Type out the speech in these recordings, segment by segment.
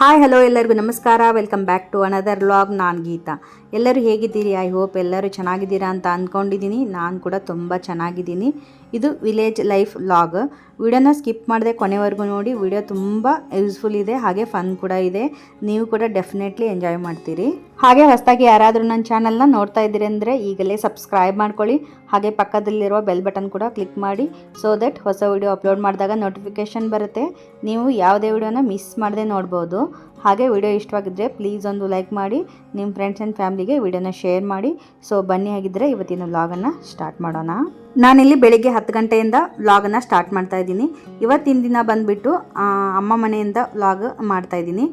Hi hello ಎಲ್ಲರಿಗೂ ನಮಸ್ಕಾರ. Welcome back to another vlog. ನಾನು ಗೀತಾ. ಎಲ್ಲರೂ ಹೇಗಿದ್ದೀರಿ? ಐ ಹೋಪ್ ಎಲ್ಲರೂ ಚೆನ್ನಾಗಿದ್ದೀರಾ ಅಂತ ಅಂದ್ಕೊಂಡಿದ್ದೀನಿ. ನಾನು ಕೂಡ ತುಂಬ ಚೆನ್ನಾಗಿದ್ದೀನಿ. ಇದು ವಿಲೇಜ್ ಲೈಫ್ ವ್ಲಾಗ್. ವಿಡಿಯೋನ ಸ್ಕಿಪ್ ಮಾಡದೆ ಕೊನೆವರೆಗೂ ನೋಡಿ. ವಿಡಿಯೋ ತುಂಬ ಯೂಸ್ಫುಲ್ ಇದೆ, ಹಾಗೆ ಫನ್ ಕೂಡ ಇದೆ. ನೀವು ಕೂಡ ಡೆಫಿನೆಟ್ಲಿ ಎಂಜಾಯ್ ಮಾಡ್ತೀರಿ. ಹಾಗೆ ಹೊಸದಾಗಿ ಯಾರಾದರೂ ನನ್ನ ಚಾನಲ್ನ ನೋಡ್ತಾ ಇದ್ದೀರಿ ಅಂದರೆ ಈಗಲೇ ಸಬ್ಸ್ಕ್ರೈಬ್ ಮಾಡ್ಕೊಳ್ಳಿ. ಹಾಗೆ ಪಕ್ಕದಲ್ಲಿರುವ ಬೆಲ್ ಬಟನ್ ಕೂಡ ಕ್ಲಿಕ್ ಮಾಡಿ, ಸೊ ದಟ್ ಹೊಸ ವಿಡಿಯೋ ಅಪ್ಲೋಡ್ ಮಾಡಿದಾಗ ನೋಟಿಫಿಕೇಷನ್ ಬರುತ್ತೆ. ನೀವು ಯಾವುದೇ ವಿಡಿಯೋನ ಮಿಸ್ ಮಾಡದೆ ನೋಡ್ಬೋದು. ಹಾಗೆ ವಿಡಿಯೋ ಇಷ್ಟವಾಗಿದ್ದರೆ ಪ್ಲೀಸ್ ಒಂದು ಲೈಕ್ ಮಾಡಿ, ನಿಮ್ಮ ಫ್ರೆಂಡ್ಸ್ ಆ್ಯಂಡ್ ಫ್ಯಾಮ್ಲಿಗೆ ವಿಡಿಯೋನ ಶೇರ್ ಮಾಡಿ. ಸೊ ಬನ್ನಿ, ಆಗಿದ್ದರೆ ಇವತ್ತಿನ ವ್ಲಾಗನ್ನು ಸ್ಟಾರ್ಟ್ ಮಾಡೋಣ. ನಾನಿಲ್ಲಿ ಬೆಳಿಗ್ಗೆ 10 ಗಂಟೆಯಿಂದ ವ್ಲಾಗನ್ನು ಸ್ಟಾರ್ಟ್ ಮಾಡ್ತಾ ಇದ್ದೀನಿ. ಇವತ್ತಿನ ದಿನ ಬಂದುಬಿಟ್ಟು ಅಮ್ಮ ಮನೆಯಿಂದ ವ್ಲಾಗ್ ಮಾಡ್ತಾಯಿದ್ದೀನಿ.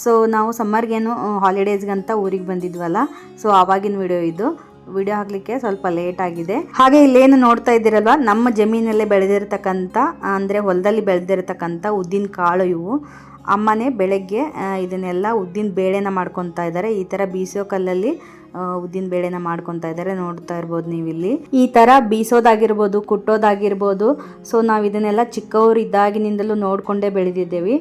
ಸೊ ನಾವು ಸಮ್ಮರ್ಗೇನು ಹಾಲಿಡೇಸ್ಗಂತ ಊರಿಗೆ ಬಂದಿದ್ವಲ್ಲ, ಸೊ ಆವಾಗಿನ ವಿಡಿಯೋ ಇದು. ವಿಡಿಯೋ ಹಾಕಲಿಕ್ಕೆ ಸ್ವಲ್ಪ ಲೇಟ್ ಆಗಿದೆ. ಹಾಗೆ ಇಲ್ಲೇನು ನೋಡ್ತಾ ಇದ್ದೀರಲ್ವ, ನಮ್ಮ ಜಮೀನಲ್ಲೇ ಬೆಳೆದಿರ್ತಕ್ಕಂಥ, ಅಂದರೆ ಹೊಲದಲ್ಲಿ ಬೆಳೆದಿರ್ತಕ್ಕಂಥ ಉದ್ದಿನ ಕಾಳು ಇವು. ಅಮ್ಮನೇ ಬೆಳಗ್ಗೆ ಇದನ್ನೆಲ್ಲ ಉದ್ದಿನ ಬೇಳೆನ ಮಾಡ್ಕೊತಾ ಇದ್ದಾರೆ. ಈ ಥರ ಬೀಸೋ ಕಲ್ಲಲ್ಲಿ ಉದ್ದಿನ ಬೇಳೆನ ಮಾಡ್ಕೊತಾ ಇದ್ದಾರೆ, ನೋಡ್ತಾ ಇರ್ಬೋದು ನೀವಿಲ್ಲಿ. ಈ ಥರ ಬೀಸೋದಾಗಿರ್ಬೋದು, ಕುಟ್ಟೋದಾಗಿರ್ಬೋದು, ಸೊ ನಾವು ಇದನ್ನೆಲ್ಲ ಚಿಕ್ಕವರು ಇದ್ದಾಗಿನಿಂದಲೂ ನೋಡಿಕೊಂಡೇ ಬೆಳೆದಿದ್ದೇವೆ.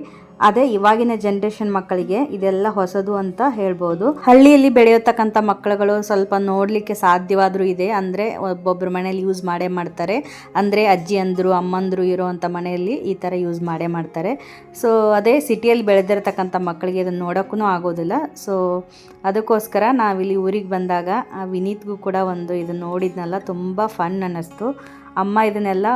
ಅದೇ ಇವಾಗಿನ ಜನ್ರೇಷನ್ ಮಕ್ಕಳಿಗೆ ಇದೆಲ್ಲ ಹೊಸದು ಅಂತ ಹೇಳ್ಬೋದು. ಹಳ್ಳಿಯಲ್ಲಿ ಬೆಳೆಯತಕ್ಕಂಥ ಮಕ್ಕಳುಗಳು ಸ್ವಲ್ಪ ನೋಡಲಿಕ್ಕೆ ಸಾಧ್ಯವಾದರೂ ಇದೆ, ಅಂದರೆ ಒಬ್ಬೊಬ್ಬರು ಮನೇಲಿ ಯೂಸ್ ಮಾಡೇ ಮಾಡ್ತಾರೆ. ಅಂದರೆ ಅಜ್ಜಿ ಅಂದರು ಅಮ್ಮಂದರು ಇರೋವಂಥ ಮನೆಯಲ್ಲಿ ಈ ಥರ ಯೂಸ್ ಮಾಡೇ ಮಾಡ್ತಾರೆ. ಸೊ ಅದೇ ಸಿಟಿಯಲ್ಲಿ ಬೆಳೆದಿರ್ತಕ್ಕಂಥ ಮಕ್ಕಳಿಗೆ ಇದನ್ನು ನೋಡೋಕ್ಕೂ ಆಗೋದಿಲ್ಲ. ಸೊ ಅದಕ್ಕೋಸ್ಕರ ನಾವಿಲ್ಲಿ ಊರಿಗೆ ಬಂದಾಗ ವಿನೀತ್ಗೂ ಕೂಡ ಒಂದು ಇದನ್ನು ನೋಡಿದ್ನಲ್ಲ, ತುಂಬ ಫನ್ ಅನ್ನಿಸ್ತು. ಅಮ್ಮ ಇದನ್ನೆಲ್ಲ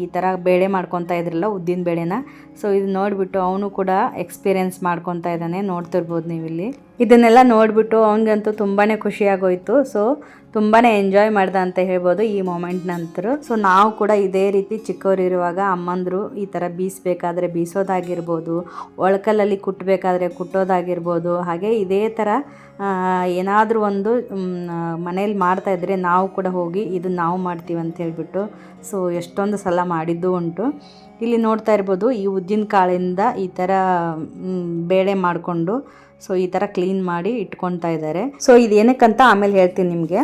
ಈ ಥರ ಬೇಳೆ ಮಾಡ್ಕೊತಾ ಇದ್ರಲ್ಲ, ಉದ್ದಿನ ಬೇಳೆನ. ಸೊ ಇದು ನೋಡಿಬಿಟ್ಟು ಅವನು ಕೂಡ ಎಕ್ಸ್ಪೀರಿಯೆನ್ಸ್ ಮಾಡ್ಕೊತಾ ಇದ್ದಾನೆ, ನೋಡ್ತಿರ್ಬೋದು ನೀವಿಲ್ಲಿ. ಇದನ್ನೆಲ್ಲ ನೋಡಿಬಿಟ್ಟು ಅವನಿಗಂತೂ ತುಂಬಾ ಖುಷಿಯಾಗೋಯಿತು. ಸೊ ತುಂಬಾ ಎಂಜಾಯ್ ಮಾಡ್ದೆ ಅಂತ ಹೇಳ್ಬೋದು ಈ ಮೊಮೆಂಟ್ ನಂತರ. ಸೊ ನಾವು ಕೂಡ ಇದೇ ರೀತಿ ಚಿಕ್ಕವರಿರುವಾಗ ಅಮ್ಮಂದರು ಈ ಥರ ಬೀಸಬೇಕಾದ್ರೆ ಬೀಸೋದಾಗಿರ್ಬೋದು, ಒಳಕಲ್ಲಲ್ಲಿ ಕುಟ್ಟಬೇಕಾದ್ರೆ ಕುಟ್ಟೋದಾಗಿರ್ಬೋದು, ಹಾಗೆ ಇದೇ ಥರ ಏನಾದರೂ ಒಂದು ಮನೇಲಿ ಮಾಡ್ತಾಯಿದ್ರೆ ನಾವು ಕೂಡ ಹೋಗಿ ಇದು ನಾವು ಮಾಡ್ತೀವಿ ಅಂತ ಹೇಳ್ಬಿಟ್ಟು ಸೊ ಎಷ್ಟೊಂದು ಸಲ ಮಾಡಿದ್ದು ಉಂಟು. ಇಲ್ಲಿ ನೋಡ್ತಾ ಇರ್ಬೋದು, ಈ ಉದ್ದಿನ ಕಾಳಿಂದ ಈ ಥರ ಬೇಳೆ ಮಾಡಿಕೊಂಡು ಸೊ ಈ ಥರ ಕ್ಲೀನ್ ಮಾಡಿ ಇಟ್ಕೊತಾ ಇದ್ದಾರೆ. ಸೊ ಇದೇನಕ್ಕಂತ ಆಮೇಲೆ ಹೇಳ್ತೀನಿ ನಿಮಗೆ.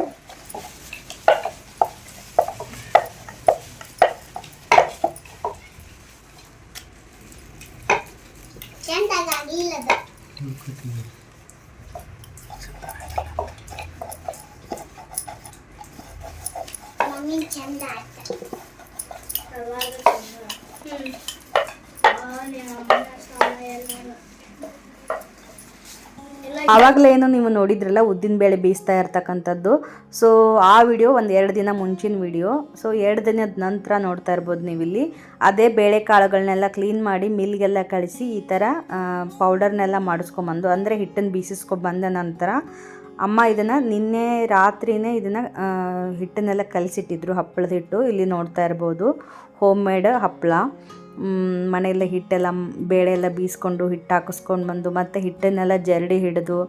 ಆವಾಗಲೇನು ನೀವು ನೋಡಿದ್ರಲ್ಲ ಉದ್ದಿನ ಬೇಳೆ ಬೀಸ್ತಾ ಇರ್ತಕ್ಕಂಥದ್ದು. ಸೊ ಆ ವಿಡಿಯೋ ಒಂದು 2 ದಿನ ಮುಂಚಿನ ವಿಡಿಯೋ. ಸೊ 2 ದಿನದ ನಂತರ ನೋಡ್ತಾ ಇರ್ಬೋದು ನೀವಿಲ್ಲಿ. ಅದೇ ಬೇಳೆ ಕಾಳುಗಳನ್ನೆಲ್ಲ ಕ್ಲೀನ್ ಮಾಡಿ ಮಿಲ್ಗೆಲ್ಲ ಕಳಿಸಿ ಈ ಥರ ಪೌಡರ್ನೆಲ್ಲ ಮಾಡಿಸ್ಕೊಂಬಂದು, ಅಂದರೆ ಹಿಟ್ಟನ್ನು ಬೀಸಿಸ್ಕೊಂಡ್ಬಂದ ನಂತರ ಅಮ್ಮ ಇದನ್ನು ನಿನ್ನೆ ರಾತ್ರಿನೇ ಇದನ್ನು ಹಿಟ್ಟನ್ನೆಲ್ಲ ಕಲಸಿಟ್ಟಿದ್ರು, ಹಪ್ಪಳದ ಹಿಟ್ಟು. ಇಲ್ಲಿ ನೋಡ್ತಾ ಇರ್ಬೋದು, ಹೋಮ್ ಮೇಡ್ ಹಪ್ಪಳ. ಮನೆಯಲ್ಲೇ ಹಿಟ್ಟೆಲ್ಲ ಬೇಳೆ ಎಲ್ಲ ಬೀಸ್ಕೊಂಡು ಹಿಟ್ಟು ಹಾಕಿಸ್ಕೊಂಡು ಬಂದು ಮತ್ತು ಹಿಟ್ಟನ್ನೆಲ್ಲ ಜರಡಿ ಹಿಡಿದು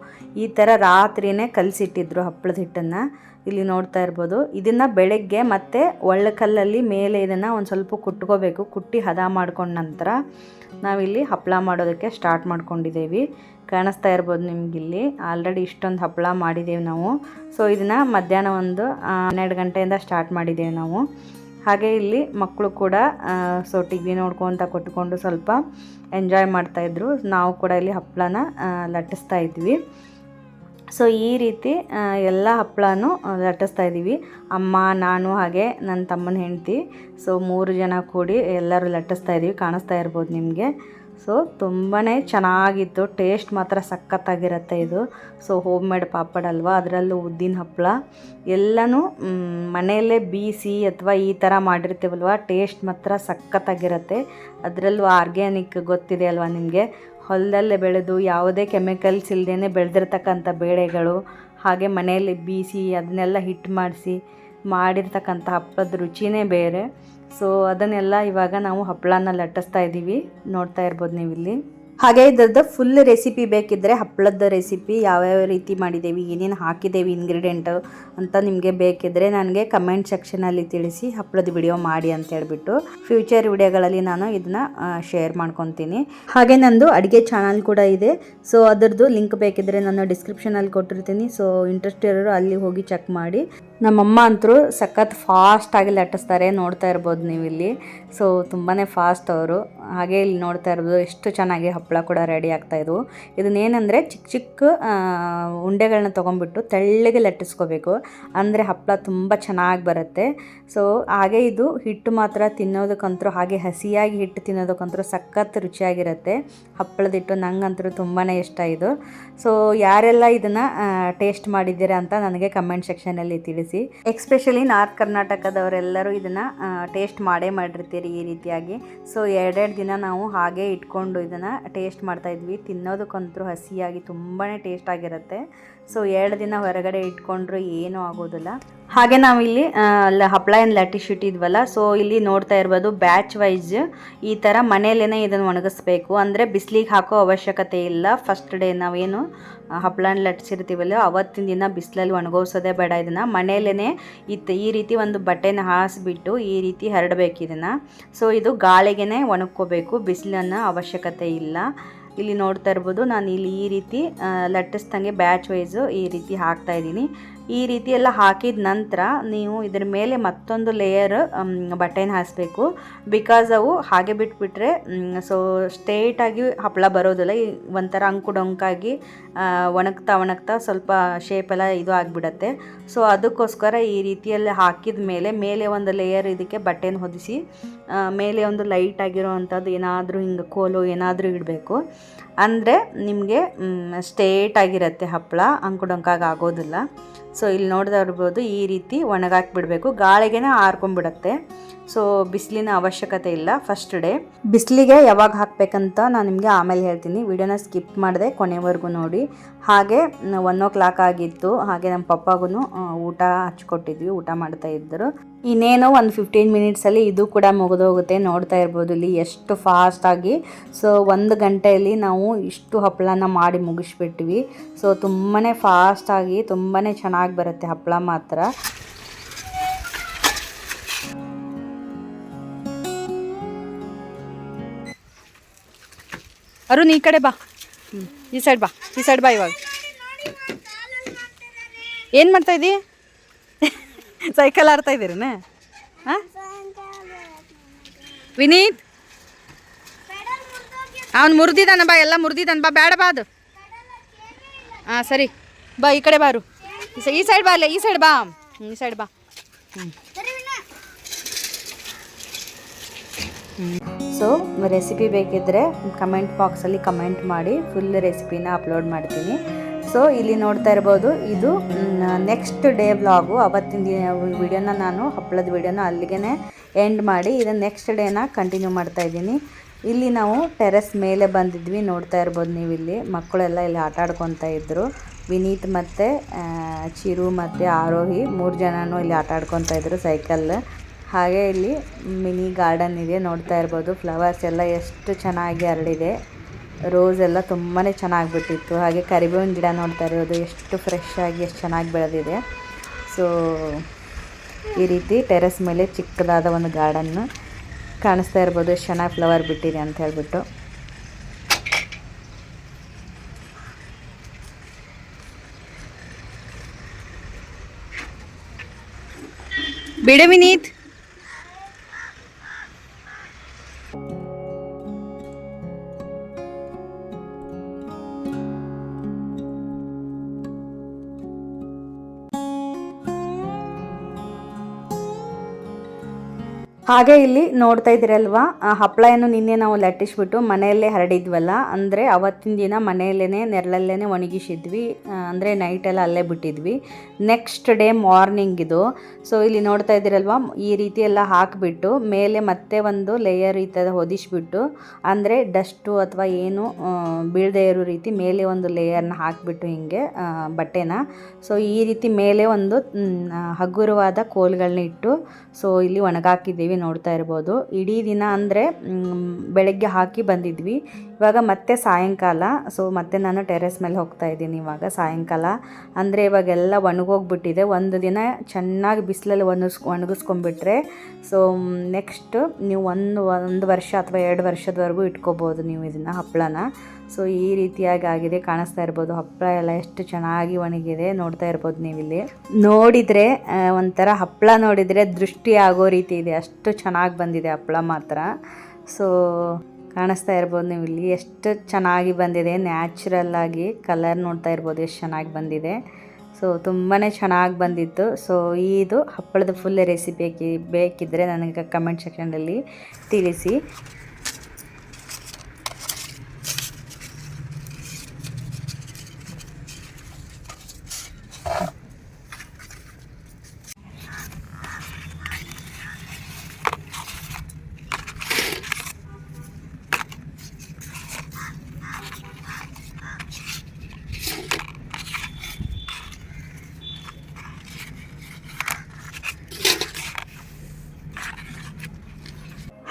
ಈ ಥರ ರಾತ್ರಿಯೇ ಕಲಸಿಟ್ಟಿದ್ರು ಹಪ್ಪಳದ ಹಿಟ್ಟನ್ನು. ಇಲ್ಲಿ ನೋಡ್ತಾ ಇರ್ಬೋದು. ಇದನ್ನು ಬೆಳಗ್ಗೆ ಮತ್ತು ಒಳ್ಳಕಲ್ಲಲ್ಲಿ ಮೇಲೆ ಇದನ್ನು ಒಂದು ಸ್ವಲ್ಪ ಕುಟ್ಕೋಬೇಕು. ಕುಟ್ಟಿ ಹದ ಮಾಡ್ಕೊಂಡ ನಂತರ ನಾವಿಲ್ಲಿ ಹಪ್ಪಳ ಮಾಡೋದಕ್ಕೆ ಸ್ಟಾರ್ಟ್ ಮಾಡ್ಕೊಂಡಿದ್ದೇವೆ. ಕಾಣಿಸ್ತಾ ಇರ್ಬೋದು ನಿಮಗಿಲ್ಲಿ. ಆಲ್ರೆಡಿ ಇಷ್ಟೊಂದು ಹಪ್ಪಳ ಮಾಡಿದ್ದೇವೆ ನಾವು. ಸೊ ಇದನ್ನು ಮಧ್ಯಾಹ್ನ ಒಂದು 12 ಗಂಟೆಯಿಂದ ಸ್ಟಾರ್ಟ್ ಮಾಡಿದ್ದೇವೆ ನಾವು. ಹಾಗೆ ಇಲ್ಲಿ ಮಕ್ಕಳು ಕೂಡ ಸೊ ಟಿವಿ ನೋಡ್ಕೊತ ಕೊಟ್ಕೊಂಡು ಸ್ವಲ್ಪ ಎಂಜಾಯ್ ಮಾಡ್ತಾಯಿದ್ರು. ನಾವು ಕೂಡ ಇಲ್ಲಿ ಹಪ್ಪಳನ ಲಟ್ಟಿಸ್ತಾ ಇದ್ವಿ. ಸೊ ಈ ರೀತಿ ಎಲ್ಲ ಹಪ್ಪಳನೂ ಲಟ್ಟಿಸ್ತಾ ಇದ್ದೀವಿ. ಅಮ್ಮ, ನಾನು, ಹಾಗೆ ನನ್ನ ತಮ್ಮನ ಹೆಂಡತಿ. ಸೊ 3 ಜನ ಕೂಡಿ ಎಲ್ಲರೂ ಲಟ್ಟಿಸ್ತಾ ಇದ್ದೀವಿ. ಕಾಣಿಸ್ತಾ ಇರ್ಬೋದು ನಿಮಗೆ. ಸೊ ತುಂಬಾ ಚೆನ್ನಾಗಿತ್ತು. ಟೇಸ್ಟ್ ಮಾತ್ರ ಸಖತ್ತಾಗಿರುತ್ತೆ ಇದು. ಸೊ ಹೋಮ್ ಮೇಡ್ ಪಾಪಡ್ ಅಲ್ವಾ, ಅದರಲ್ಲೂ ಉದ್ದಿನ ಹಪ್ಪಳ ಎಲ್ಲನೂ ಮನೆಯಲ್ಲೇ ಬೀಸಿ ಅಥವಾ ಈ ಥರ ಮಾಡಿರ್ತೀವಲ್ವ, ಟೇಸ್ಟ್ ಮಾತ್ರ ಸಖತ್ತಾಗಿರುತ್ತೆ. ಅದರಲ್ಲೂ ಆರ್ಗ್ಯಾನಿಕ್ ಗೊತ್ತಿದೆ ಅಲ್ವಾ ನಿಮಗೆ, ಹೊಲದಲ್ಲೇ ಬೆಳೆದು ಯಾವುದೇ ಕೆಮಿಕಲ್ಸ್ ಇಲ್ಲದೇ ಬೆಳೆದಿರ್ತಕ್ಕಂಥ ಬೇಳೆಗಳು, ಹಾಗೆ ಮನೆಯಲ್ಲಿ ಬೀಸಿ ಅದನ್ನೆಲ್ಲ ಹಿಟ್ಟು ಮಾಡಿರ್ತಕ್ಕಂಥ ಹಪ್ಪಳದ ರುಚಿನೇ ಬೇರೆ. ಸೊ ಅದನ್ನೆಲ್ಲ ಇವಾಗ ನಾವು ಹಪ್ಪಳನ ಲಟ್ಟಿಸ್ತಾ ಇದ್ದೀವಿ, ನೋಡ್ತಾ ಇರ್ಬೋದು ನೀವಿಲ್ಲಿ. ಹಾಗೆ ಇದ್ರದ್ದು ಫುಲ್ ರೆಸಿಪಿ ಬೇಕಿದ್ದರೆ, ಹಪ್ಪಳದ ರೆಸಿಪಿ ಯಾವ್ಯಾವ ರೀತಿ ಮಾಡಿದ್ದೇವೆ, ಏನೇನು ಹಾಕಿದ್ದೇವೆ ಇಂಗ್ರೀಡಿಯೆಂಟ್ ಅಂತ ನಿಮಗೆ ಬೇಕಿದ್ದರೆ ನನಗೆ ಕಮೆಂಟ್ ಸೆಕ್ಷನಲ್ಲಿ ತಿಳಿಸಿ, ಹಪ್ಪಳದ ವಿಡಿಯೋ ಮಾಡಿ ಅಂತ ಹೇಳ್ಬಿಟ್ಟು. ಫ್ಯೂಚರ್ ವಿಡಿಯೋಗಳಲ್ಲಿ ನಾನು ಇದನ್ನು ಶೇರ್ ಮಾಡ್ಕೊತೀನಿ. ಹಾಗೆ ನಂದು ಅಡುಗೆ ಚಾನಲ್ ಕೂಡ ಇದೆ. ಸೊ ಅದರದ್ದು ಲಿಂಕ್ ಬೇಕಿದ್ದರೆ ನಾನು ಡಿಸ್ಕ್ರಿಪ್ಷನಲ್ಲಿ ಕೊಟ್ಟಿರ್ತೀನಿ. ಸೊ ಇಂಟ್ರೆಸ್ಟ್ ಇರೋರು ಅಲ್ಲಿ ಹೋಗಿ ಚೆಕ್ ಮಾಡಿ. ನಮ್ಮಮ್ಮ ಅಂತರೂ ಸಖತ್ ಫಾಸ್ಟಾಗಿ ಲಟ್ಟಿಸ್ತಾರೆ, ನೋಡ್ತಾ ಇರ್ಬೋದು ನೀವಿಲ್ಲಿ. ಸೊ ತುಂಬಾ ಫಾಸ್ಟ್ ಅವರು. ಹಾಗೆ ಇಲ್ಲಿ ನೋಡ್ತಾ ಇರ್ಬೋದು ಎಷ್ಟು ಚೆನ್ನಾಗಿ ಹಪ್ಪಳ ಕೂಡ ರೆಡಿ ಆಗ್ತಾಯಿದ್ವು. ಇದನ್ನೇನೆಂದರೆ ಚಿಕ್ಕ ಚಿಕ್ಕ ಉಂಡೆಗಳನ್ನ ತೊಗೊಂಡ್ಬಿಟ್ಟು ತೆಳ್ಳಗೆ ಲಟ್ಟಿಸ್ಕೋಬೇಕು, ಅಂದರೆ ಹಪ್ಪಳ ತುಂಬ ಚೆನ್ನಾಗಿ ಬರುತ್ತೆ. ಸೊ ಹಾಗೆ ಇದು ಹಿಟ್ಟು ಮಾತ್ರ ತಿನ್ನೋದಕ್ಕಂತೂ, ಹಾಗೆ ಹಸಿಯಾಗಿ ಹಿಟ್ಟು ತಿನ್ನೋದಕ್ಕಂತೂ ಸಖತ್ ರುಚಿಯಾಗಿರುತ್ತೆ ಹಪ್ಪಳದ ಹಿಟ್ಟು. ನಂಗಂತೂ ತುಂಬಾ ಇಷ್ಟ ಇದು. ಸೊ ಯಾರೆಲ್ಲ ಇದನ್ನು ಟೇಸ್ಟ್ ಮಾಡಿದ್ದೀರಾ ಅಂತ ನನಗೆ ಕಮೆಂಟ್ ಸೆಕ್ಷನಲ್ಲಿ ತಿಳಿಸಿ. ಎಕ್ಸ್ಪೆಷಲಿ ನಾರ್ತ್ ಕರ್ನಾಟಕದವರೆಲ್ಲರೂ ಇದನ್ನು ಟೇಸ್ಟ್ ಮಾಡೇ ಮಾಡಿರ್ತೀರಿ ಈ ರೀತಿಯಾಗಿ. ಸೊ ಎರಡೆರಡು ದಿನ ನಾವು ಹಾಗೆ ಇಟ್ಕೊಂಡು ಇದನ್ನು ಟೇಸ್ಟ್ ಮಾಡ್ತಾಯಿದ್ವಿ. ತಿನ್ನೋದಕ್ಕಂತೂ ಹಸಿಯಾಗಿ ತುಂಬಾ ಟೇಸ್ಟ್ ಆಗಿರುತ್ತೆ. ಸೊ 2 ದಿನ ಹೊರಗಡೆ ಇಟ್ಕೊಂಡ್ರು ಏನೂ ಆಗೋದಿಲ್ಲ. ಹಾಗೆ ನಾವಿಲ್ಲಿ ಹಪ್ಪಳ ಏನು ಲಟ್ಟಿಸಿಟ್ಟಿದ್ವಲ್ಲ, ಸೊ ಇಲ್ಲಿ ನೋಡ್ತಾ ಇರ್ಬೋದು ಬ್ಯಾಚ್ ವೈಸ್ ಈ ಥರ ಮನೆಯಲ್ಲೇ ಇದನ್ನು ಒಣಗಿಸ್ಬೇಕು. ಅಂದರೆ ಬಿಸಿಲಿಗೆ ಹಾಕೋ ಅವಶ್ಯಕತೆ ಇಲ್ಲ. ಫಸ್ಟ್ ಡೇ ನಾವೇನು ಹಪ್ಪಳನ ಲಟ್ಟಿಸಿರ್ತೀವಲ್ಲ ಅವತ್ತಿನ ದಿನ ಬಿಸಿಲಲ್ಲಿ ಒಣಗೋಸೋದೇ ಬೇಡ. ಇದನ್ನು ಮನೆಯಲ್ಲೇ ಈ ರೀತಿ ಒಂದು ಬಟ್ಟೆನ ಹಾಸಿಬಿಟ್ಟು ಈ ರೀತಿ ಹರಡಬೇಕು ಇದನ್ನು. ಸೊ ಇದು ಗಾಳಿಗೆ ಒಣಗ್ಕೋಬೇಕು, ಬಿಸಿಲನ್ನು ಅವಶ್ಯಕತೆ ಇಲ್ಲ. ಇಲ್ಲಿ ನೋಡ್ತಾ ಇರ್ಬೋದು ನಾನು ಇಲ್ಲಿ ಈ ರೀತಿ ಲಟ್ಟಿಸ್ದಂಗೆ ಬ್ಯಾಚ್ ವೈಸು ಈ ರೀತಿ ಹಾಕ್ತಾಯಿದ್ದೀನಿ. ಈ ರೀತಿ ಎಲ್ಲ ಹಾಕಿದ ನಂತರ ನೀವು ಇದ್ರ ಮೇಲೆ ಮತ್ತೊಂದು ಲೇಯರ್ ಬಟ್ಟೆನ ಹಾಸಬೇಕು. ಬಿಕಾಸ್ ಅವು ಹಾಗೆ ಬಿಟ್ಬಿಟ್ರೆ ಸೊ ಸ್ಟ್ರೇಟಾಗಿ ಹಪ್ಪಳ ಬರೋದಿಲ್ಲ, ಒಂಥರ ಅಂಕು ಡೊಂಕಾಗಿ ಒಣಗ್ತಾ ಸ್ವಲ್ಪ ಶೇಪೆಲ್ಲ ಇದು ಆಗಿಬಿಡತ್ತೆ. ಸೊ ಅದಕ್ಕೋಸ್ಕರ ಈ ರೀತಿಯಲ್ಲಿ ಹಾಕಿದ ಮೇಲೆ ಒಂದು ಲೇಯರ್ ಇದಕ್ಕೆ ಬಟ್ಟೆನ ಹೊದಿಸಿ ಮೇಲೆ ಒಂದು ಲೈಟ್ ಆಗಿರೋ ಅಂಥದ್ದು ಏನಾದರೂ ಹಿಂಗೆ ಕೋಲು ಏನಾದರೂ ಇಡಬೇಕು. ಅಂದರೆ ನಿಮಗೆ ಸ್ಟ್ರೇಟ್ ಆಗಿರುತ್ತೆ ಹಪ್ಪಳ, ಅಂಕು ಡೊಂಕಾಗಿ ಆಗೋದಿಲ್ಲ. ಸೊ ಇಲ್ಲಿ ನೋಡ್ತಾ ಇರ್ಬೋದು ಈ ರೀತಿ ಒಣಗಾಕಿಬಿಡಬೇಕು, ಗಾಳಿಗೆ ಆರ್ಕೊಂಡ್ಬಿಡತ್ತೆ. ಸೊ ಬಿಸಿಲಿನ ಅವಶ್ಯಕತೆ ಇಲ್ಲ ಫಸ್ಟ್ ಡೇ. ಬಿಸಿಲಿಗೆ ಯಾವಾಗ ಹಾಕಬೇಕಂತ ನಾನು ನಿಮಗೆ ಆಮೇಲೆ ಹೇಳ್ತೀನಿ, ವಿಡಿಯೋನ ಸ್ಕಿಪ್ ಮಾಡಿದೆ ಕೊನೆವರೆಗೂ ನೋಡಿ. ಹಾಗೆ 1 o'clock ಆಗಿತ್ತು. ಹಾಗೆ ನಮ್ಮ ಪಪ್ಪಾಗೂ ಊಟ ಹಚ್ಕೊಟ್ಟಿದ್ವಿ, ಊಟ ಮಾಡ್ತಾ ಇದ್ದರು. ಇನ್ನೇನೋ ಒಂದು 15 ಮಿನಿಟ್ಸಲ್ಲಿ ಇದು ಕೂಡ ಮುಗಿದೋಗುತ್ತೆ. ನೋಡ್ತಾ ಇರ್ಬೋದು ಇಲ್ಲಿ ಎಷ್ಟು ಫಾಸ್ಟಾಗಿ. ಸೊ 1 ಗಂಟೆಯಲ್ಲಿ ನಾವು ಇಷ್ಟು ಹಪ್ಪಳನ ಮಾಡಿ ಮುಗಿಸ್ಬಿಟ್ವಿ. ಸೊ ತುಂಬಾ ಫಾಸ್ಟಾಗಿ ತುಂಬಾ ಚೆನ್ನಾಗಿ ಬರುತ್ತೆ ಹಪ್ಪಳ ಮಾತ್ರ. ಅರುಣ್ ಈ ಕಡೆ ಬಾ, ಈ ಸೈಡ್ ಬಾ ಇವಾಗ. ಏನು ಮಾಡ್ತಾ ಇದ್ದೀ? ಸೈಕಲ್ ಆಡ್ತಾ ಇದ್ದೀರನೇ? ಹಾಂ ವಿನೀತ್ ಅವನು ಮುರಿದಿದ್ದಾನ ಬಾ, ಎಲ್ಲ ಮುರಿದಿದ್ದಾನ ಬಾ, ಬೇಡ ಬಾ ಅದು. ಹಾಂ ಸರಿ ಬಾ, ಈ ಕಡೆ ಬಾರು, ಈ ಸೈಡ್ ಬಾ, ಅಲ್ಲೇ ಈ ಸೈಡ್ ಬಾ, ಈ ಸೈಡ್ ಬಾ. ಸೊ ರೆಸಿಪಿ ಬೇಕಿದ್ದರೆ ಕಮೆಂಟ್ ಬಾಕ್ಸಲ್ಲಿ ಕಮೆಂಟ್ ಮಾಡಿ, ಫುಲ್ ರೆಸಿಪಿನ ಅಪ್ಲೋಡ್ ಮಾಡ್ತೀನಿ. ಸೊ ಇಲ್ಲಿ ನೋಡ್ತಾ ಇರ್ಬೋದು ಇದು ನೆಕ್ಸ್ಟ್ ಡೇ ವ್ಲಾಗು. ಅವತ್ತಿನ ದಿನ ವಿಡಿಯೋನ ನಾನು ಹಪ್ಪಳದ ವಿಡಿಯೋನ ಅಲ್ಲಿಗೆ ಎಂಡ್ ಮಾಡಿ ಇದನ್ನು ನೆಕ್ಸ್ಟ್ ಡೇನ ಕಂಟಿನ್ಯೂ ಮಾಡ್ತಾಯಿದ್ದೀನಿ. ಇಲ್ಲಿ ನಾವು ಟೆರೆಸ್ ಮೇಲೆ ಬಂದಿದ್ವಿ, ನೋಡ್ತಾ ಇರ್ಬೋದು ನೀವು. ಇಲ್ಲಿ ಮಕ್ಕಳೆಲ್ಲ ಇಲ್ಲಿ ಆಟ ಆಡ್ಕೊತಾ ಇದ್ದರು. ವಿನೀತ್ ಮತ್ತು ಚಿರು ಮತ್ತು ಆರೋಹಿ 3 ಜನನೂ ಇಲ್ಲಿ ಆಟ ಆಡ್ಕೊತಾ ಇದ್ದರು ಸೈಕಲ್. ಹಾಗೆ ಇಲ್ಲಿ ಮಿನಿ ಗಾರ್ಡನ್ ಇದೆ, ನೋಡ್ತಾ ಇರ್ಬೋದು. ಫ್ಲವರ್ಸ್ ಎಲ್ಲ ಎಷ್ಟು ಚೆನ್ನಾಗಿ ಹರಡಿದೆ, ರೋಸ್ ಎಲ್ಲ ತುಂಬಾ ಚೆನ್ನಾಗಿ ಬಿಟ್ಟಿತ್ತು. ಹಾಗೆ ಕರಿಬೇವಿನ ಗಿಡ ನೋಡ್ತಾ ಇರೋದು ಎಷ್ಟು ಫ್ರೆಶ್ ಆಗಿ ಎಷ್ಟು ಚೆನ್ನಾಗಿ ಬೆಳೆದಿದೆ. ಸೊ ಈ ರೀತಿ ಟೆರೆಸ್ ಮೇಲೆ ಚಿಕ್ಕದಾದ ಒಂದು ಗಾರ್ಡನ್ನು ಕಾಣಿಸ್ತಾ ಇರ್ಬೋದು, ಎಷ್ಟು ಚೆನ್ನಾಗಿ ಫ್ಲವರ್ ಬಿಟ್ಟಿದೆ ಅಂತ ಹೇಳ್ಬಿಟ್ಟು. ಬಿಡು ವಿನೀತ್. ಹಾಗೆ ಇಲ್ಲಿ ನೋಡ್ತಾ ಇದ್ದೀರಲ್ವಾ, ಹಪ್ಪಳ ಏನು ನಿನ್ನೆ ನಾವು ಲಟ್ಟಿಸ್ಬಿಟ್ಟು ಮನೆಯಲ್ಲೇ ಹರಡಿದ್ವಲ್ಲ, ಅಂದರೆ ಅವತ್ತಿನ ದಿನ ಮನೆಯಲ್ಲೇ ನೆರಳಲ್ಲೇ ಒಣಗಿಸಿದ್ವಿ. ಅಂದರೆ ನೈಟೆಲ್ಲ ಅಲ್ಲೇ ಬಿಟ್ಟಿದ್ವಿ. ನೆಕ್ಸ್ಟ್ ಡೇ ಮಾರ್ನಿಂಗ್ ಇದು. ಸೊ ಇಲ್ಲಿ ನೋಡ್ತಾ ಇದ್ದೀರಲ್ವಾ, ಈ ರೀತಿ ಎಲ್ಲ ಹಾಕಿಬಿಟ್ಟು ಮೇಲೆ ಮತ್ತೆ ಒಂದು ಲೇಯರ್ ಈ ಥರ ಹೊದಿಸ್ಬಿಟ್ಟು, ಅಂದರೆ ಡಸ್ಟು ಅಥವಾ ಏನು ಬೀಳದೇ ಇರೋ ರೀತಿ ಮೇಲೆ ಒಂದು ಲೇಯರ್ನ ಹಾಕಿಬಿಟ್ಟು ಹಿಂಗೆ ಬಟ್ಟೆನ. ಸೊ ಈ ರೀತಿ ಮೇಲೆ ಒಂದು ಹಗುರವಾದ ಕೋಲ್ಗಳನ್ನ ಇಟ್ಟು ಸೊ ಇಲ್ಲಿ ಒಣಗಾಕಿದ್ದೀವಿ, ನೋಡ್ತಾ ಇರ್ಬೋದು. ಇಡೀ ದಿನ ಅಂದರೆ ಬೆಳಗ್ಗೆ ಹಾಕಿ ಬಂದಿದ್ವಿ. ಇವಾಗ ಮತ್ತೆ ಸಾಯಂಕಾಲ. ಸೊ ಮತ್ತೆ ನಾನು ಟೆರೆಸ್ ಮೇಲೆ ಹೋಗ್ತಾ ಇದ್ದೀನಿ ಇವಾಗ ಸಾಯಂಕಾಲ. ಅಂದರೆ ಇವಾಗೆಲ್ಲ ಒಣಗೋಗ್ಬಿಟ್ಟಿದೆ. ಒಂದು ದಿನ ಚೆನ್ನಾಗಿ ಬಿಸಿಲಲ್ಲಿ ಒಣಗಿಸ್ಕೊಂಡ್ಬಿಟ್ರೆ ಸೊ ನೆಕ್ಸ್ಟ್ ನೀವು ಒಂದು ವರ್ಷ ಅಥವಾ 2 ವರ್ಷದವರೆಗೂ ಇಟ್ಕೋಬೋದು ನೀವು ಇದನ್ನು ಹಪ್ಪಳನ. ಸೊ ಈ ರೀತಿಯಾಗಿ ಆಗಿದೆ, ಕಾಣಿಸ್ತಾ ಇರ್ಬೋದು. ಹಪ್ಪಳ ಎಲ್ಲ ಎಷ್ಟು ಚೆನ್ನಾಗಿ ಒಣಗಿದೆ, ನೋಡ್ತಾ ಇರ್ಬೋದು ನೀವಿಲ್ಲಿ. ನೋಡಿದರೆ ಒಂಥರ ಹಪ್ಪಳ ನೋಡಿದರೆ ದೃಷ್ಟಿ ಆಗೋ ರೀತಿ ಇದೆ, ಅಷ್ಟು ಚೆನ್ನಾಗಿ ಬಂದಿದೆ ಹಪ್ಪಳ ಮಾತ್ರ. ಸೊ ಕಾಣಿಸ್ತಾ ಇರ್ಬೋದು ನೀವು ಇಲ್ಲಿ ಎಷ್ಟು ಚೆನ್ನಾಗಿ ಬಂದಿದೆ. ನ್ಯಾಚುರಲ್ ಆಗಿ ಕಲರ್ ನೋಡ್ತಾ ಇರ್ಬೋದು ಎಷ್ಟು ಚೆನ್ನಾಗಿ ಬಂದಿದೆ. ಸೊ ತುಂಬಾ ಚೆನ್ನಾಗಿ ಬಂದಿತ್ತು. ಸೊ ಇದು ಹಪ್ಪಳದ ಫುಲ್ ರೆಸಿಪಿ ಬೇಕಿದ್ದರೆ ನನಗೆ ಕಮೆಂಟ್ ಸೆಕ್ಷನಲ್ಲಿ ತಿಳಿಸಿ.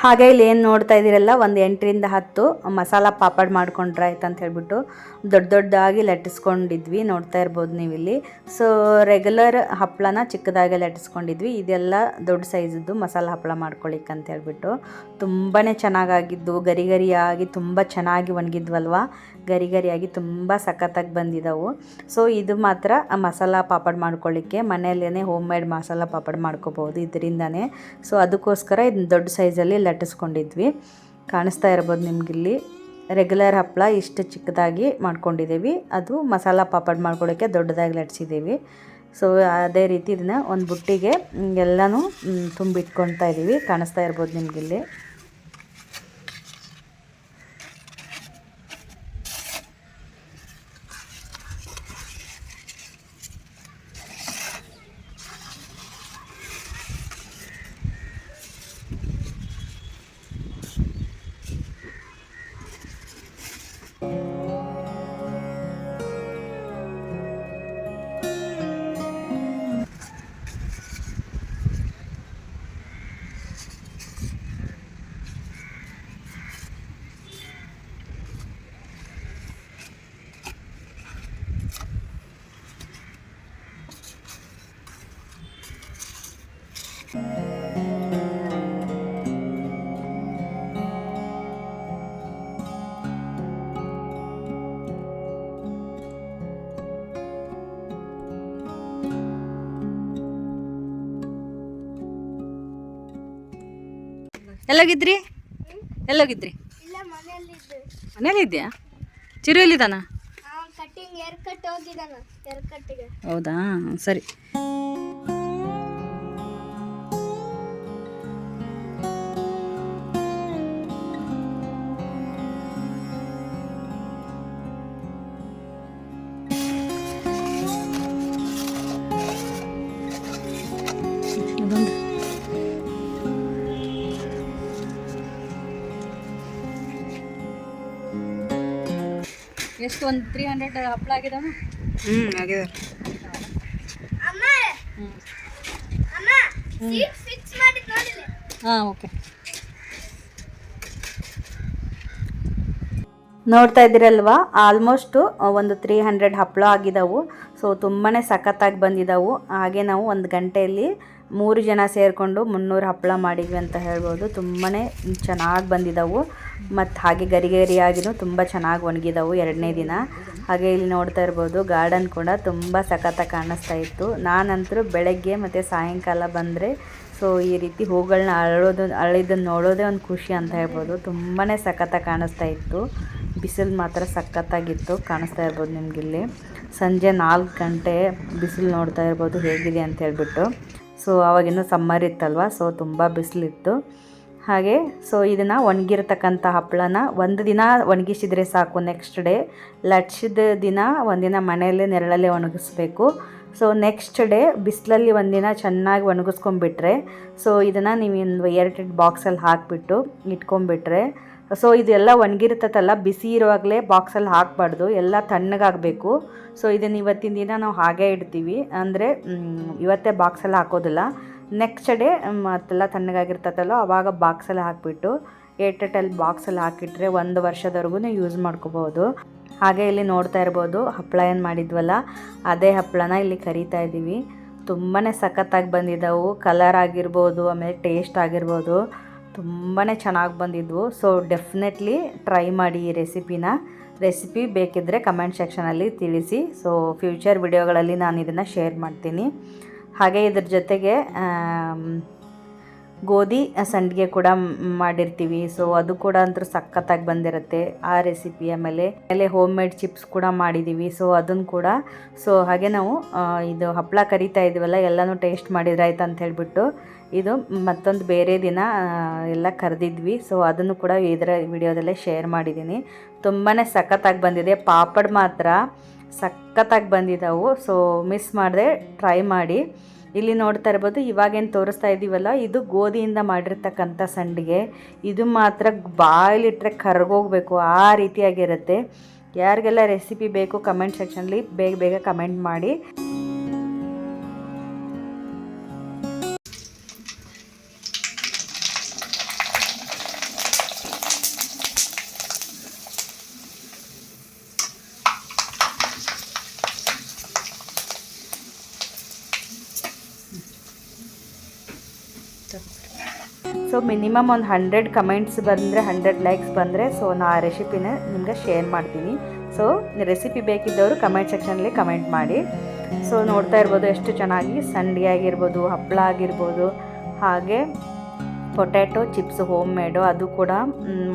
ಹಾಗೆ ಇಲ್ಲಿ ಏನು ನೋಡ್ತಾ ಇದ್ದೀರಲ್ಲ, ಒಂದು 8ರಿಂದ 10 ಮಸಾಲ ಪಾಪಡ್ ಮಾಡ್ಕೊಂಡ್ರೆ ಆಯ್ತು ಅಂತ ಹೇಳ್ಬಿಟ್ಟು ದೊಡ್ಡದಾಗಿ ಲಟ್ಟಿಸ್ಕೊಂಡಿದ್ವಿ. ನೋಡ್ತಾ ಇರ್ಬೋದು ನೀವು ಇಲ್ಲಿ. ಸೊ ರೆಗ್ಯುಲರ್ ಹಪ್ಪಳನ ಚಿಕ್ಕದಾಗಿ ಲಟ್ಟಿಸ್ಕೊಂಡಿದ್ವಿ. ಇದೆಲ್ಲ ದೊಡ್ಡ ಸೈಜದ್ದು ಮಸಾಲ ಹಪ್ಪಳ ಮಾಡ್ಕೊಳ್ಳಿಕ್ಕೆ ಅಂತ ಹೇಳ್ಬಿಟ್ಟು ತುಂಬಾ ಚೆನ್ನಾಗಾಗಿದ್ದು, ಗರಿ ಗರಿಯಾಗಿ ತುಂಬ ಚೆನ್ನಾಗಿ ಒಣಗಿದ್ವಲ್ವ, ಗರಿ ಗರಿಯಾಗಿ ತುಂಬ ಸಖತ್ತಾಗಿ ಬಂದಿದ್ದವು. ಸೊ ಇದು ಮಾತ್ರ ಮಸಾಲ ಪಾಪಡ್ ಮಾಡ್ಕೊಳ್ಳಿಕ್ಕೆ ಮನೆಯಲ್ಲೇ ಹೋಮ್ ಮೇಡ್ ಮಸಾಲ ಪಾಪಡ್ ಮಾಡ್ಕೋಬೋದು ಇದರಿಂದನೇ. ಸೊ ಅದಕ್ಕೋಸ್ಕರ ಇದನ್ನ ದೊಡ್ಡ ಸೈಜಲ್ಲಿ ಲಟ್ಟಿಸ್ಕೊಂಡಿದ್ವಿ. ಕಾಣಿಸ್ತಾ ಇರ್ಬೋದು ನಿಮಗಿಲ್ಲಿ. ರೆಗ್ಯುಲರ್ ಹಪ್ಪಳ ಇಷ್ಟು ಚಿಕ್ಕದಾಗಿ ಮಾಡ್ಕೊಂಡಿದ್ದೀವಿ, ಅದು ಮಸಾಲ ಪಾಪಡ್ ಮಾಡ್ಕೊಳ್ಳೋಕ್ಕೆ ದೊಡ್ಡದಾಗಿ ಲಟ್ಸಿದ್ದೀವಿ. ಸೊ ಅದೇ ರೀತಿ ಇದನ್ನು ಒಂದು ಬುಟ್ಟಿಗೆ ಎಲ್ಲನೂ ತುಂಬಿಟ್ಕೊಳ್ತಾ ಇದ್ದೀವಿ. ಕಾಣಿಸ್ತಾ ಇರ್ಬೋದು ನಿಮಗಿಲ್ಲಿ. ಎಲ್ಲೋಗಿದ್ರಿ? ಮನೇಲಿದ್ಯಾ? ಚಿರು ಎಲ್ಲಿದ್ದಾನ? ಹೌದಾ, ಸರಿ. ಎಷ್ಟು ಒಂದು 300 ಹಪ್ಪಳ ಆಗಿದಾವ? ಆಗಿದೆ. ಹಾಂ, ಓಕೆ. ನೋಡ್ತಾ ಇದ್ದೀರಲ್ವಾ, ಆಲ್ಮೋಸ್ಟು ಒಂದು 300 ಹಪ್ಪಳ ಆಗಿದ್ದಾವು. ಸೊ ತುಂಬಾ ಸಖತ್ತಾಗಿ ಬಂದಿದ್ದಾವು. ಹಾಗೆ ನಾವು 1 ಗಂಟೆಯಲ್ಲಿ 3 ಜನ ಸೇರಿಕೊಂಡು 300 ಹಪ್ಪಳ ಮಾಡಿದ್ವಿ ಅಂತ ಹೇಳ್ಬೋದು. ತುಂಬಾ ಚೆನ್ನಾಗಿ ಬಂದಿದ್ದಾವು. ಮತ್ತು ಹಾಗೆ ಗರಿ ಗರಿಯಾಗಿನೂ ತುಂಬ ಚೆನ್ನಾಗಿ ಒಣಗಿದಾವು 2ನೇ ದಿನ. ಹಾಗೆ ಇಲ್ಲಿ ನೋಡ್ತಾ ಇರ್ಬೋದು, ಗಾರ್ಡನ್ ಕೂಡ ತುಂಬ ಸಖತ್ತಾಗಿ ಕಾಣಿಸ್ತಾ ಇತ್ತು. ನಾನಂತರೂ ಬೆಳಗ್ಗೆ ಮತ್ತು ಸಾಯಂಕಾಲ ಬಂದರೆ ಸೊ ಈ ರೀತಿ ಹೂಗಳನ್ನ ಅರಳಿದ್ದನ್ನು ನೋಡೋದೇ ಒಂದು ಖುಷಿ ಅಂತ ಹೇಳ್ಬೋದು. ತುಂಬಾ ಸಖತ್ತಾಗಿ ಕಾಣಿಸ್ತಾ ಇತ್ತು. ಬಿಸಿಲು ಮಾತ್ರ ಸಖತ್ತಾಗಿತ್ತು. ಕಾಣಿಸ್ತಾ ಇರ್ಬೋದು ನಿಮಗಿಲ್ಲಿ. ಸಂಜೆ 4 ಗಂಟೆ ಬಿಸಿಲು ನೋಡ್ತಾ ಇರ್ಬೋದು ಹೇಗಿದೆ ಅಂತ ಹೇಳ್ಬಿಟ್ಟು. ಸೊ ಅವಾಗಿನ್ನೂ ಸಮ್ಮರ್ ಇತ್ತಲ್ವ, ಸೊ ತುಂಬ ಬಿಸಿಲಿತ್ತು. ಹಾಗೆ ಸೊ ಇದನ್ನು ಒಣಗಿರ್ತಕ್ಕಂಥ ಹಪ್ಪಳನ 1 ದಿನ ಒಣಗಿಸಿದರೆ ಸಾಕು. ನೆಕ್ಸ್ಟ್ ಡೇ ಲಟ್ಸಿದ ದಿನ 1 ದಿನ ಮನೆಯಲ್ಲೇ ನೆರಳಲ್ಲೇ ಒಣಗಿಸ್ಬೇಕು. ಸೊ ನೆಕ್ಸ್ಟ್ ಡೇ ಬಿಸಿಲಲ್ಲಿ 1 ದಿನ ಚೆನ್ನಾಗಿ ಒಣಗಿಸ್ಕೊಂಬಿಟ್ರೆ ಸೊ ಇದನ್ನು ನೀವು ಒಂದು ಏರ್ಟೈಟ್ ಬಾಕ್ಸಲ್ಲಿ ಹಾಕಿಬಿಟ್ಟು ಇಟ್ಕೊಂಬಿಟ್ರೆ, ಸೊ ಇದೆಲ್ಲ ಒಣಗಿರ್ತದಲ್ಲ, ಬಿಸಿ ಇರುವಾಗಲೇ ಬಾಕ್ಸಲ್ಲಿ ಹಾಕಬಾರ್ದು, ಎಲ್ಲ ತಣ್ಣಗಾಗಬೇಕು. ಸೊ ಇದನ್ನು ಇವತ್ತಿನ ದಿನ ನಾವು ಹಾಗೇ ಇಡ್ತೀವಿ, ಅಂದರೆ ಇವತ್ತೇ ಬಾಕ್ಸಲ್ಲಿ ಹಾಕೋದಿಲ್ಲ. ನೆಕ್ಸ್ಟ್ ಡೇ ಮತ್ತೆಲ್ಲ ತಣ್ಣಗಾಗಿರ್ತದಲ್ಲ ಆವಾಗ ಬಾಕ್ಸಲ್ಲಿ ಹಾಕಿಬಿಟ್ಟು ಏರ್ಟೈಟಲ್ಲಿ ಬಾಕ್ಸಲ್ಲಿ ಹಾಕಿಟ್ರೆ 1 ವರ್ಷದವರೆಗೂ ಯೂಸ್ ಮಾಡ್ಕೋಬೋದು. ಹಾಗೆ ಇಲ್ಲಿ ನೋಡ್ತಾ ಇರ್ಬೋದು, ಹಪ್ಪಳ ಏನು ಮಾಡಿದ್ವಲ್ಲ ಅದೇ ಹಪ್ಪಳನ ಇಲ್ಲಿ ಕರಿತಾ ಇದ್ದೀವಿ. ತುಂಬಾ ಸಖತ್ತಾಗಿ ಬಂದಿದ್ದವು. ಕಲರ್ ಆಗಿರ್ಬೋದು, ಆಮೇಲೆ ಟೇಸ್ಟ್ ಆಗಿರ್ಬೋದು, ತುಂಬಾ ಚೆನ್ನಾಗಿ ಬಂದಿದ್ವು. ಸೊ ಡೆಫಿನೆಟ್ಲಿ ಟ್ರೈ ಮಾಡಿ ಈ ರೆಸಿಪಿ ಬೇಕಿದ್ದರೆ ಕಮೆಂಟ್ ಸೆಕ್ಷನಲ್ಲಿ ತಿಳಿಸಿ. ಸೊ ಫ್ಯೂಚರ್ ವಿಡಿಯೋಗಳಲ್ಲಿ ನಾನು ಇದನ್ನು ಶೇರ್ ಮಾಡ್ತೀನಿ. ಹಾಗೆ ಇದ್ರ ಜೊತೆಗೆ ಗೋಧಿ ಸಂಡಿಗೆ ಕೂಡ ಮಾಡಿರ್ತೀವಿ. ಸೊ ಅದು ಕೂಡ ಅಂತೂ ಸಖತ್ತಾಗಿ ಬಂದಿರುತ್ತೆ ಆ ರೆಸಿಪಿ. ಆಮೇಲೆ ಹೋಮ್ ಮೇಡ್ ಚಿಪ್ಸ್ ಕೂಡ ಮಾಡಿದ್ದೀವಿ. ಸೊ ಅದನ್ನು ಕೂಡ ಹಾಗೆ ನಾವು ಇದು ಹಪ್ಪಳ ಕರಿತಾ ಇದ್ದೀವಲ್ಲ, ಎಲ್ಲನೂ ಟೇಸ್ಟ್ ಮಾಡಿದ್ರೆ ಆಯ್ತು ಅಂತ ಹೇಳಿಬಿಟ್ಟು ಇದು ಮತ್ತೊಂದು ಬೇರೆ ದಿನ ಎಲ್ಲ ಕರೆದಿದ್ವಿ. ಸೊ ಅದನ್ನು ಕೂಡ ಇದರ ವಿಡಿಯೋದಲ್ಲೇ ಶೇರ್ ಮಾಡಿದ್ದೀನಿ. ತುಂಬಾ ಸಖತ್ತಾಗಿ ಬಂದಿದೆ. ಪಾಪಡ್ ಮಾತ್ರ ಸಖತ್ತಾಗಿ ಬಂದಿದ್ದಾವು. ಸೊ ಮಿಸ್ ಮಾಡದೆ ಟ್ರೈ ಮಾಡಿ. ಇಲ್ಲಿ ನೋಡ್ತಾ ಇರ್ಬೋದು, ಇವಾಗೇನು ತೋರಿಸ್ತಾ ಇದ್ದೀವಲ್ಲ, ಇದು ಗೋಧಿಯಿಂದ ಮಾಡಿರ್ತಕ್ಕಂಥ ಸಂಡಿಗೆ. ಇದು ಮಾತ್ರ ಬಾಯಲ್ಲಿಟ್ಟರೆ ಕರ್ಗೋಗ್ಬೇಕು ಆ ರೀತಿಯಾಗಿರುತ್ತೆ. ಯಾರಿಗೆಲ್ಲ ರೆಸಿಪಿ ಬೇಕು ಕಮೆಂಟ್ ಸೆಕ್ಷನ್ಲಿ ಬೇಗ ಬೇಗ ಕಮೆಂಟ್ ಮಾಡಿ. ಸೊ ಮಿನಿಮಮ್ ಒಂದು 100 ಕಮೆಂಟ್ಸ್ ಬಂದರೆ, 100 ಲೈಕ್ಸ್ ಬಂದರೆ ಸೊ ನಾ ಆ ರೆಸಿಪಿನ ನಿಮ್ಗೆ ಶೇರ್ ಮಾಡ್ತೀನಿ. ಸೊ ರೆಸಿಪಿ ಬೇಕಿದ್ದವರು ಕಮೆಂಟ್ ಸೆಕ್ಷನಲ್ಲಿ ಕಮೆಂಟ್ ಮಾಡಿ. ಸೊ ನೋಡ್ತಾ ಇರ್ಬೋದು ಎಷ್ಟು ಚೆನ್ನಾಗಿ ಸಂಡಿಗೆ ಆಗಿರ್ಬೋದು, ಹಪ್ಪಳ ಆಗಿರ್ಬೋದು, ಹಾಗೆ ಪೊಟ್ಯಾಟೊ ಚಿಪ್ಸ್ ಹೋಮ್ ಮೇಡು ಅದು ಕೂಡ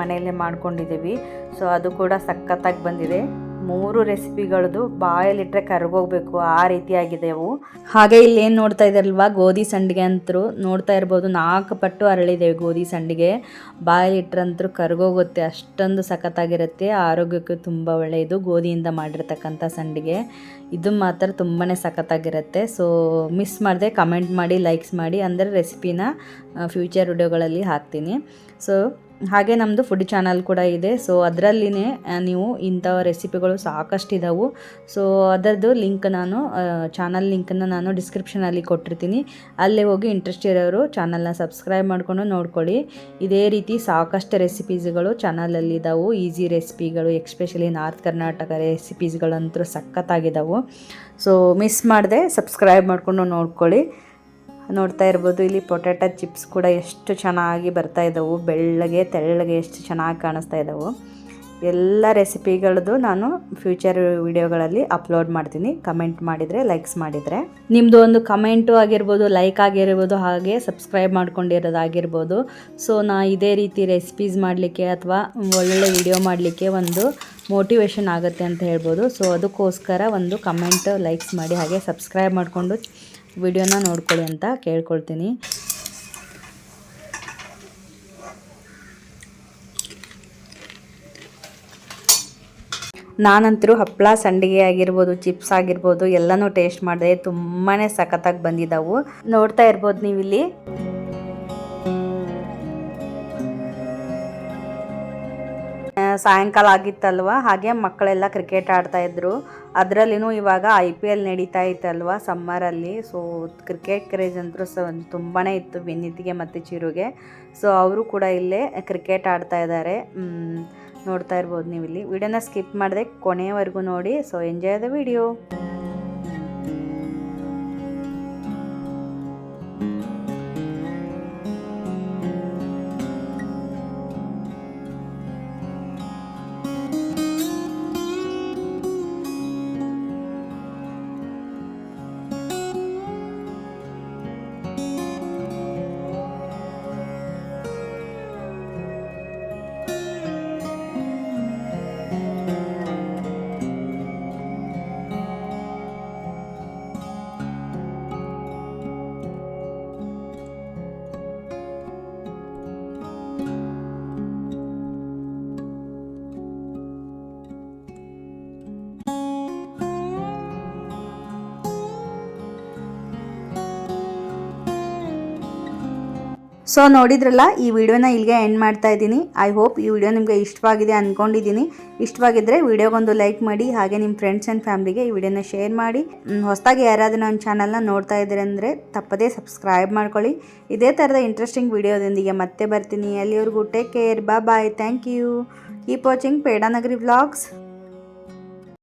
ಮನೆಯಲ್ಲೇ ಮಾಡ್ಕೊಂಡಿದ್ದೀವಿ. ಸೊ ಅದು ಕೂಡ ಸಖತ್ತಾಗಿ ಬಂದಿದೆ. 3 ರೆಸಿಪಿಗಳದ್ದು ಬಾಯಲ್ಲಿಟ್ಟರೆ ಕರ್ಗೋಗ್ಬೇಕು ಆ ರೀತಿಯಾಗಿದೆ ಅವು. ಹಾಗೆ ಇಲ್ಲೇನು ನೋಡ್ತಾ ಇದ್ದಾರಲ್ವಾ, ಗೋಧಿ ಸಂಡಿಗೆ ಅಂತರೂ ನೋಡ್ತಾ ಇರ್ಬೋದು 4 ಪಟ್ಟು ಅರಳಿದ್ದೇವೆ ಗೋಧಿ ಸಂಡಿಗೆ. ಬಾಯಲ್ಲಿಟ್ಟರಂತರೂ ಕರ್ಗೋಗುತ್ತೆ, ಅಷ್ಟೊಂದು ಸಖತ್ತಾಗಿರುತ್ತೆ. ಆರೋಗ್ಯಕ್ಕೆ ತುಂಬ ಒಳ್ಳೆಯದು ಗೋಧಿಯಿಂದ ಮಾಡಿರ್ತಕ್ಕಂಥ ಸಂಡಿಗೆ. ಇದು ಮಾತ್ರ ತುಂಬಾ ಸಖತ್ತಾಗಿರುತ್ತೆ. ಸೊ ಮಿಸ್ ಮಾಡದೆ ಕಮೆಂಟ್ ಮಾಡಿ, ಲೈಕ್ಸ್ ಮಾಡಿ, ಅಂದರೆ ರೆಸಿಪಿನ ಫ್ಯೂಚರ್ ವಿಡಿಯೋಗಳಲ್ಲಿ ಹಾಕ್ತೀನಿ. ಸೊ ಹಾಗೆ ನಮ್ಮದು ಫುಡ್ ಚಾನಲ್ ಕೂಡ ಇದೆ. ಸೊ ಅದರಲ್ಲಿನೇ ನೀವು ಇಂಥ ರೆಸಿಪಿಗಳು ಸಾಕಷ್ಟಿದ್ದಾವೆ. ಸೊ ಅದರದ್ದು ಲಿಂಕ್ ಚಾನಲ್ ಲಿಂಕನ್ನು ನಾನು ಡಿಸ್ಕ್ರಿಪ್ಷನಲ್ಲಿ ಕೊಟ್ಟಿರ್ತೀನಿ. ಅಲ್ಲೇ ಹೋಗಿ ಇಂಟ್ರೆಸ್ಟ್ ಇರೋರು ಚಾನಲ್ನ ಸಬ್ಸ್ಕ್ರೈಬ್ ಮಾಡಿಕೊಂಡು ನೋಡ್ಕೊಳ್ಳಿ. ಇದೇ ರೀತಿ ಸಾಕಷ್ಟು ರೆಸಿಪೀಸ್ಗಳು ಚಾನಲಲ್ಲಿದ್ದಾವೆ. ಈಸಿ ರೆಸಿಪಿಗಳು, ಎಸ್ಪೆಷಲಿ ನಾರ್ತ್ ಕರ್ನಾಟಕ ರೆಸಿಪೀಸ್ಗಳಂತೂ ಸಖತ್ತಾಗಿದ್ದಾವೆ. ಸೊ ಮಿಸ್ ಮಾಡದೆ ಸಬ್ಸ್ಕ್ರೈಬ್ ಮಾಡಿಕೊಂಡು ನೋಡ್ಕೊಳ್ಳಿ. ನೋಡ್ತಾ ಇರ್ಬೋದು, ಇಲ್ಲಿ ಪೊಟ್ಯಾಟೊ ಚಿಪ್ಸ್ ಕೂಡ ಎಷ್ಟು ಚೆನ್ನಾಗಿ ಬರ್ತಾ ಇದ್ದಾವೆ, ಬೆಳ್ಳಗೆ ತೆಳ್ಳಗೆ ಎಷ್ಟು ಚೆನ್ನಾಗಿ ಕಾಣಿಸ್ತಾ ಇದ್ದಾವೆ. ಎಲ್ಲ ರೆಸಿಪಿಗಳದ್ದು ನಾನು ಫ್ಯೂಚರ್ ವಿಡಿಯೋಗಳಲ್ಲಿ ಅಪ್ಲೋಡ್ ಮಾಡ್ತೀನಿ. ಕಮೆಂಟ್ ಮಾಡಿದರೆ, ಲೈಕ್ಸ್ ಮಾಡಿದರೆ. ನಿಮ್ಮದು ಒಂದು ಕಮೆಂಟು ಆಗಿರ್ಬೋದು, ಲೈಕ್ ಆಗಿರ್ಬೋದು, ಹಾಗೆ ಸಬ್ಸ್ಕ್ರೈಬ್ ಮಾಡ್ಕೊಂಡಿರೋದಾಗಿರ್ಬೋದು. ಸೊ ನಾ ಇದೇ ರೀತಿ ರೆಸಿಪೀಸ್ ಮಾಡಲಿಕ್ಕೆ ಅಥವಾ ಒಳ್ಳೊಳ್ಳೆ ವಿಡಿಯೋ ಮಾಡಲಿಕ್ಕೆ ಒಂದು ಮೋಟಿವೇಶನ್ ಆಗುತ್ತೆ ಅಂತ ಹೇಳ್ಬೋದು. ಸೊ ಅದಕ್ಕೋಸ್ಕರ ಒಂದು ಕಮೆಂಟ್, ಲೈಕ್ಸ್ ಮಾಡಿ, ಹಾಗೆ ಸಬ್ಸ್ಕ್ರೈಬ್ ಮಾಡಿಕೊಂಡು ವಿಡಿಯೋನ ನೋಡ್ಕೊಳ್ಳಿ ಅಂತ ಕೇಳ್ಕೊಳ್ತೀನಿ. ನಾನಂತರೂ ಹಪ್ಪಳ ಸಂಡಿಗೆ ಆಗಿರ್ಬೋದು, ಚಿಪ್ಸ್ ಆಗಿರ್ಬೋದು ಎಲ್ಲನೂ ಟೇಸ್ಟ್ ಮಾಡಿದೆ. ತುಂಬಾ ಸಖತ್ತಾಗಿ ಬಂದಿದ್ದಾವು. ನೋಡ್ತಾ ಇರ್ಬೋದು ನೀವಿಲ್ಲಿ. ಸಾಯಂಕಾಲ ಆಗಿತ್ತಲ್ವ, ಹಾಗೆ ಮಕ್ಕಳೆಲ್ಲ ಕ್ರಿಕೆಟ್ ಆಡ್ತಾಯಿದ್ರು. ಅದರಲ್ಲಿನೂ ಇವಾಗ IPL ನಡೀತಾ ಇತ್ತಲ್ವ ಸಮ್ಮರಲ್ಲಿ. ಸೊ ಕ್ರಿಕೆಟ್ ಕ್ರೇಜ್ ಅಂತೂ ತುಂಬಾ ಇತ್ತು ವಿನೀತ್ಗೆ ಮತ್ತು ಚಿರುಗೆ. ಸೊ ಅವರು ಕೂಡ ಇಲ್ಲೇ ಕ್ರಿಕೆಟ್ ಆಡ್ತಾ ಇದ್ದಾರೆ. ನೋಡ್ತಾ ಇರ್ಬೋದು ನೀವಿಲ್ಲಿ. ವಿಡಿಯೋನ ಸ್ಕಿಪ್ ಮಾಡಿದೆ ಕೊನೆಯವರೆಗೂ ನೋಡಿ. So enjoy the video. So ನೋಡಿದ್ರಲ್ಲ, ಈ ವಿಡಿಯೋನ ಇಲ್ಲಿಗೆ ಎಂಡ್ ಮಾಡ್ತಾ ಇದ್ದೀನಿ. ಐ ಹೋಪ್ ಈ ವಿಡಿಯೋ ನಿಮಗೆ ಇಷ್ಟವಾಗಿದೆ ಅಂದ್ಕೊಂಡಿದ್ದೀನಿ. ಇಷ್ಟವಾಗಿದ್ದರೆ ವಿಡಿಯೋಗೊಂದು ಲೈಕ್ ಮಾಡಿ, ಹಾಗೆ ನಿಮ್ಮ ಫ್ರೆಂಡ್ಸ್ ಆ್ಯಂಡ್ ಫ್ಯಾಮಿಲಿಗೆ ಈ ವಿಡಿಯೋನ ಶೇರ್ ಮಾಡಿ. ಹೊಸದಾಗಿ ಯಾರಾದರೂ ನನ್ನ ಚಾನಲ್ನ ನೋಡ್ತಾ ಇದ್ದಾರೆ ಅಂದರೆ ತಪ್ಪದೇ ಸಬ್ಸ್ಕ್ರೈಬ್ ಮಾಡ್ಕೊಳ್ಳಿ. ಇದೇ ಥರದ ಇಂಟ್ರೆಸ್ಟಿಂಗ್ ವಿಡಿಯೋದೊಂದಿಗೆ ಮತ್ತೆ ಬರ್ತೀನಿ. ಅಲ್ಲಿವರೆಗೂ take care, bye, thank you. Keep watching Pedanagari vlogs.